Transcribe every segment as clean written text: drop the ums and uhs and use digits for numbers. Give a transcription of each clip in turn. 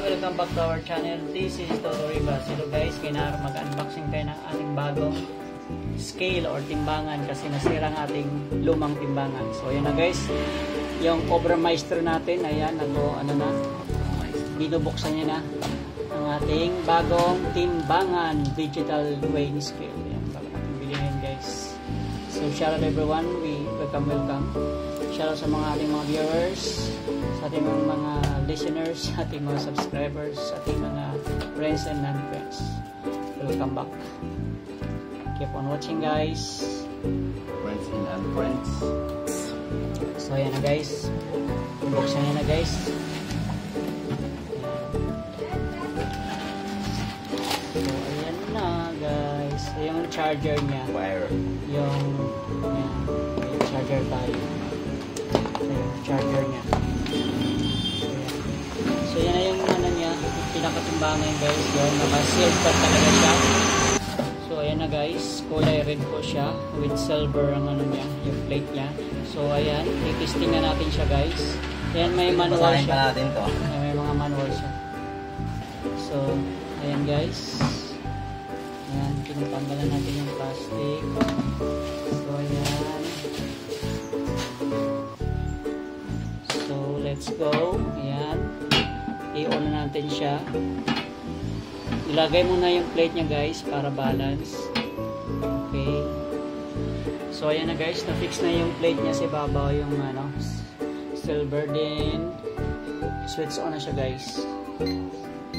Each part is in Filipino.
welcome back to our channel. This is Toto Rivas. Hello guys, kailangan mag-unboxing tayo ng ating bagong scale or timbangan kasi nasira ang ating lumang timbangan. So ayan na guys, yung Cobra Maestro natin, ayan, binubuksan niya na ang ating bagong timbangan digital weighing scale. Ayan, bago natin bilhin guys. So shout out everyone, welcome. Shout out sa mga ating mga viewers, sa ating mga listeners, sa ating mga subscribers, sa ating mga friends and non-friends. Welcome back. Keep on watching guys. Friends and non-friends. So ayan na guys. Buksan niya na guys. So ayan na guys. Yung charger niya. Wire. Yung charger tayo. Ayan, charger niya. So yan na yung niya, pinakatimbangan guys. Yun, naka-sealed pa talaga siya. So ayan na guys, kulay red po siya with silver ang niya, yung plate niya. So ayan, i-testing na natin siya guys. Ayan, may manual siya. Natin to. May mga manual siya. So ayan guys. Ayan, pinatanggalan natin yung plastic. So ayan. So let's go. Ayan. I-on na natin siya. Ilagay muna yung plate niya guys para balance. Okay. So ayan na guys, na-fix na yung plate niya sa ibabaw, yung silver din. Switch on na siya guys.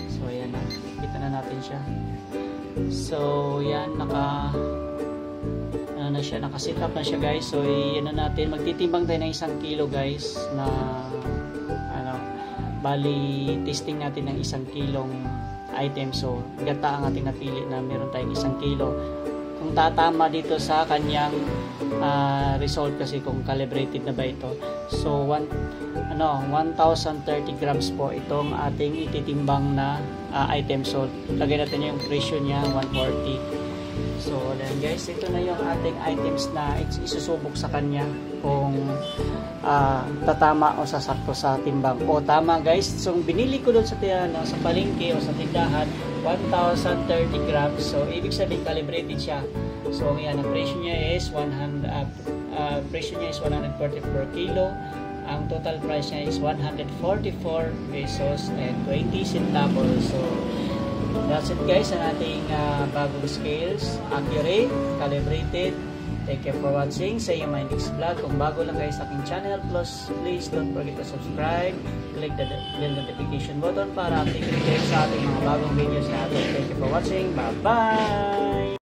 So ayan na. Kita na natin siya. So yan, naka-sit up na siya guys. So yan na natin. Magtitimbang tayo ng 1 kilo guys na bali testing natin ng 1 kilong item. So gata ang ating napili na meron tayong 1 kilo. Kung tatama dito sa kanyang result kasi kung calibrated na ba ito. So 1,030 grams po itong ating ititimbang na item. So lagay natin yung presyo niya 140. So then guys, ito na yung ating items na isusubok sa kanya kung tatama o sasakto sa timbang. O tama guys, so binili ko doon sa palengke o sa tindahan 1,030 grams. So ibig sabihin calibrated siya. So yan, ang presyo niya is 140 per kilo. Ang total price niya is 144 pesos and 20 centavos. So that's it guys, ang ating bagong scales, accurate, calibrated. Thank you for watching. Sa iyo my next vlog. Kung bago lang guys sa aking channel, please don't forget to subscribe. Click the bell notification button para update kayo sa ating mga bagong videos natin. Thank you for watching. Bye bye.